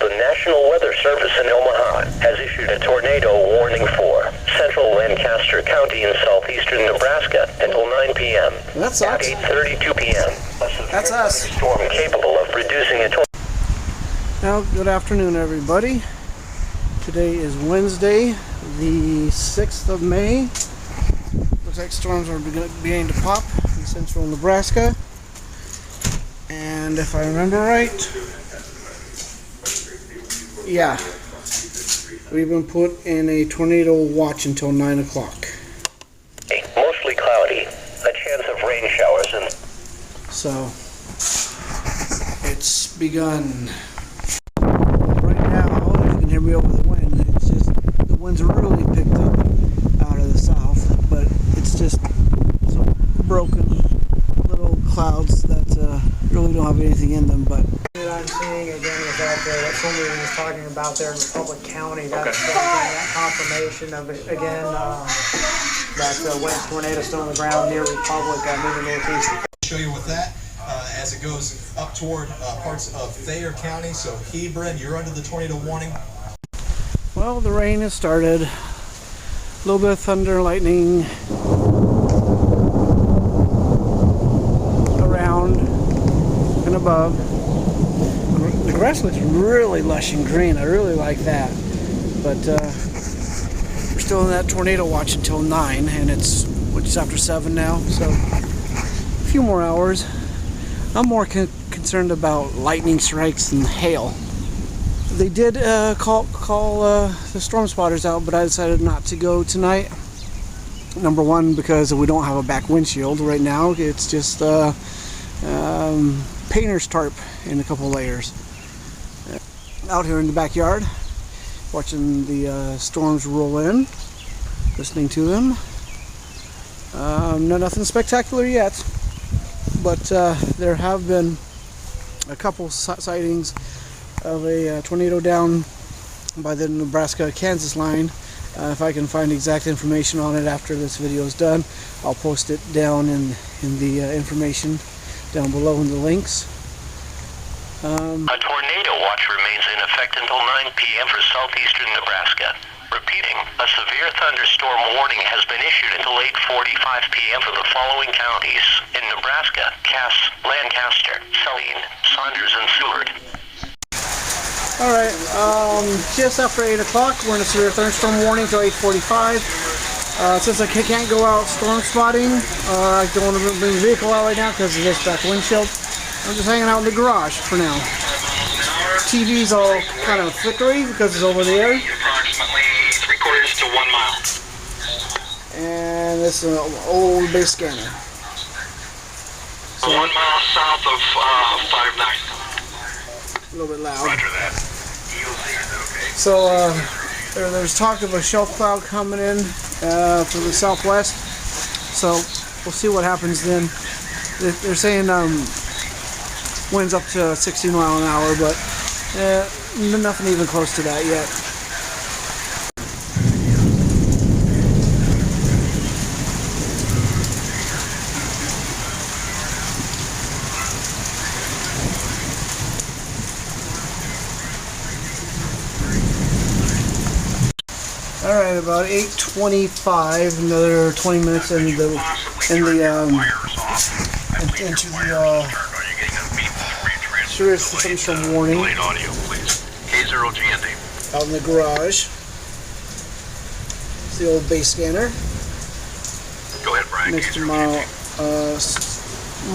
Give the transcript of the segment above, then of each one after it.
The National Weather Service in Omaha has issued a tornado warning for central Lancaster County in southeastern Nebraska until 9 p.m. That sucks. At 8:32 p.m. That's us. A storm capable of producing a tornado. Now, good afternoon, everybody. Today is Wednesday, the 6th of May. Looks like storms are beginning to pop in central Nebraska. And if I remember right, yeah, we've been put in a tornado watch until 9 o'clock. Mostly cloudy, a chance of rain showers, and so it's begun. Right now, you can hear me over the wind. It's just the wind's really picked up out of the south, but it's just some broken little clouds that really don't have anything in them. But what I'm seeing again is that what somebody was talking about there in Republic County, that's that confirmation of it again. That wet tornado still on the ground near Republic, moving northeast. Show you with that as it goes up toward parts of Thayer County. So Hebron, you're under the tornado warning. Well, the rain has started. A little bit of thunder, lightning around and above. The grass looks really lush and green. I really like that. But we're still in that tornado watch until 9, and it's just after 7 now, so a few more hours. I'm more concerned about lightning strikes and hail. They did call the storm spotters out, but I decided not to go tonight. Number one, because we don't have a back windshield right now. It's just painter's tarp in a couple layers. Out here in the backyard, watching the storms roll in, listening to them. Nothing spectacular yet, but there have been a couple sightings of a tornado down by the Nebraska-Kansas line. If I can find exact information on it after this video is done, I'll post it down in the information down below in the links. A tornado watch remains in effect until 9 p.m. for southeastern Nebraska. Repeating, a severe thunderstorm warning has been issued until 8:45 p.m. for the following counties in Nebraska: Cass, Lancaster, Saline, Saunders, and Seward. Alright, just after 8 o'clock, we're in a severe thunderstorm warning until 8:45. Since I can't go out storm spotting, I don't want to bring the vehicle out right now because of this back windshield. I'm just hanging out in the garage for now. TV's all kind of flickery because it's over there. Approximately 3/4 to 1 mile. And this is an old base scanner. So, 1 mile south of 59. A little bit loud. Roger that. So there's talk of a shelf cloud coming in from the southwest. So we'll see what happens then. They're saying winds up to 60 miles an hour, but nothing even close to that yet. Alright, about 8:25, another 20 minutes into the serious thunderstorm warning out in the garage. It's the old base scanner. Go ahead, Brian. Next to my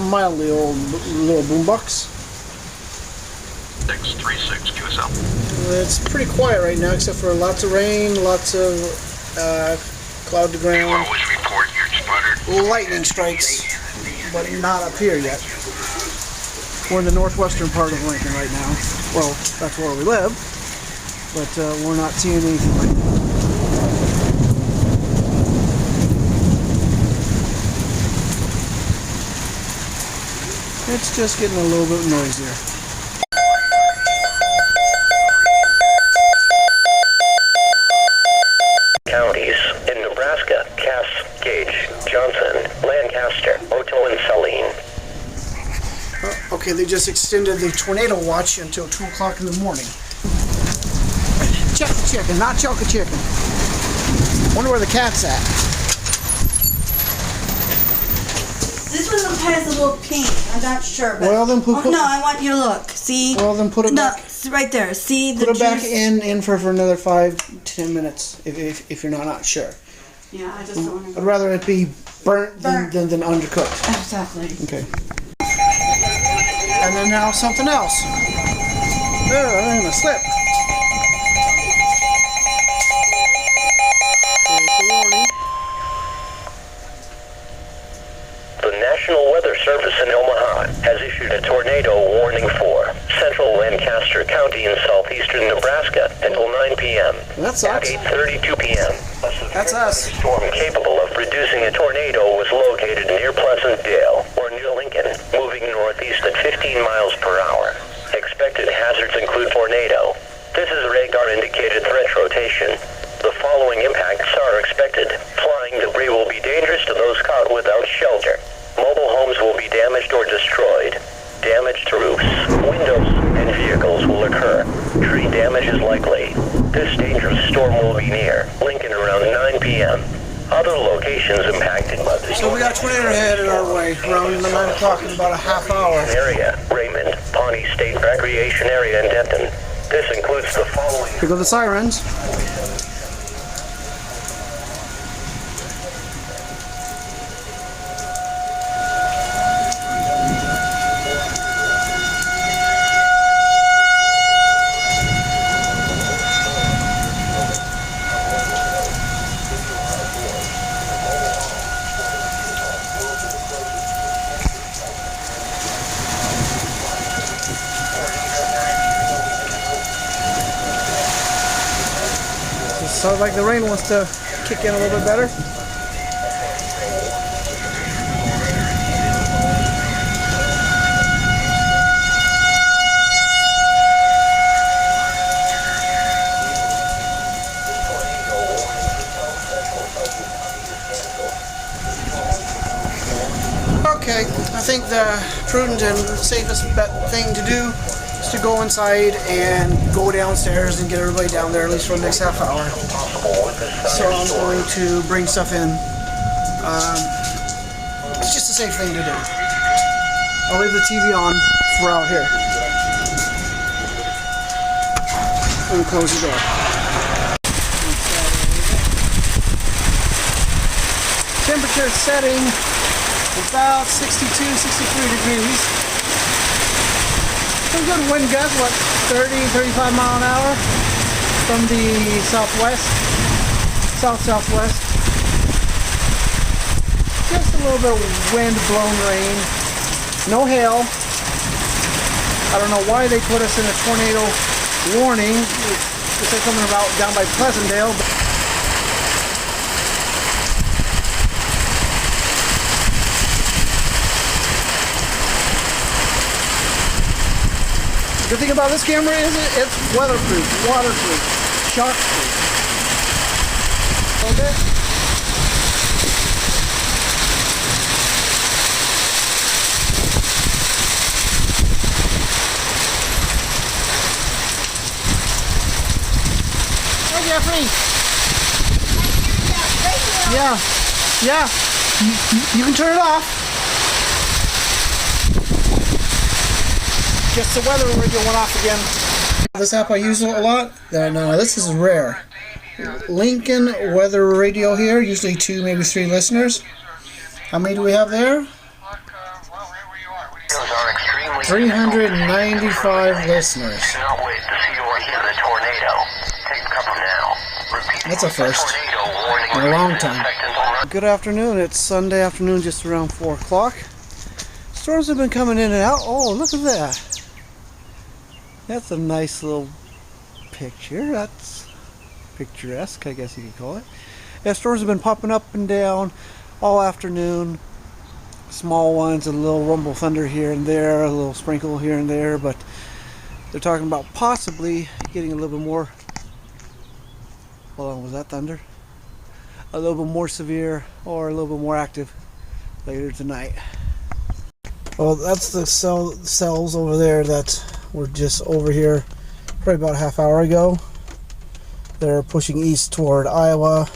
mildly old little boombox. 636 QSL. It's pretty quiet right now, except for lots of rain, lots of cloud to ground. Always report your spotted. Lightning strikes, but not up here yet. We're in the northwestern part of Lincoln right now. Well, that's where we live, but we're not seeing anything like that. It's just getting a little bit noisier. Counties in Nebraska: Cass, Gage, Johnson, Lancaster, Oto, and Saline. Okay, they just extended the tornado watch until 2 o'clock in the morning. Check the chicken, not choke a chicken. Wonder where the cat's at. This one has a little pink. I'm not sure. But Well, then put no, I want you to look. See? Well, then put it no, back. it's right there. See the Put it back juice? in for another 5-10 minutes if you're not sure. Yeah, I just don't want I'd to. rather it be burnt than undercooked. Exactly. Okay. And then now something else. Oh, I'm gonna slip. It's a warning. The National Weather Service in Omaha has issued a tornado warning for central Lancaster County in southeastern Nebraska until 9 p.m. That sucks. At 8:32 p.m. That's us. A storm capable of producing a tornado was located near Pleasantdale or near Lincoln, moving northeast at 15 miles per hour. Expected hazards include tornado. This is radar indicated threat rotation. The following impacts are expected. Flying debris will be dangerous to those caught without shelter. Mobile homes will be damaged or destroyed. Damage to roofs, windows, and vehicles will occur. Tree damage is likely. This dangerous storm will be near Lincoln around 9 p.m. Other locations impacted by the So we got tornado headed our way around 9 o'clock in about a half hour. area, Raymond, Pawnee State Recreation Area, and Denton. This includes the following. Here go the sirens. Sounds like the rain wants to kick in a little bit better. Okay, I think the prudent and safest thing to do is to go inside and go downstairs and get everybody down there at least for the next half hour. So I'm going to bring stuff in. It's just a safe thing to do. I'll leave the TV on for out here. And close the door. Temperature setting about 62, 63 degrees. Some good wind gusts, what, 30, 35 mile an hour from the southwest, south-southwest. Just a little bit of wind, blown rain. No hail. I don't know why they put us in a tornado warning. They said something about down by Pleasantdale. The thing about this camera is it's weatherproof, waterproof, shark-proof. Okay? Hi, Jeffrey. Yeah. You can turn it off. Just the weather radio went off again. This app I use a lot. No, this is rare. Lincoln Weather Radio here. Usually 2, maybe 3 listeners. How many do we have there? 395 listeners. That's a first in a long time. Good afternoon. It's Sunday afternoon, just around 4 o'clock. Storms have been coming in and out. Oh, look at that. That's a nice little picture. That's picturesque, I guess you could call it. Yeah, storms have been popping up and down all afternoon. Small ones, a little rumble thunder here and there, a little sprinkle here and there, but they're talking about possibly getting a little bit more. Hold on, was that thunder? A little bit more severe or a little bit more active later tonight. Well, that's the cells over there that were just over here probably about a half hour ago. They're pushing east toward Iowa.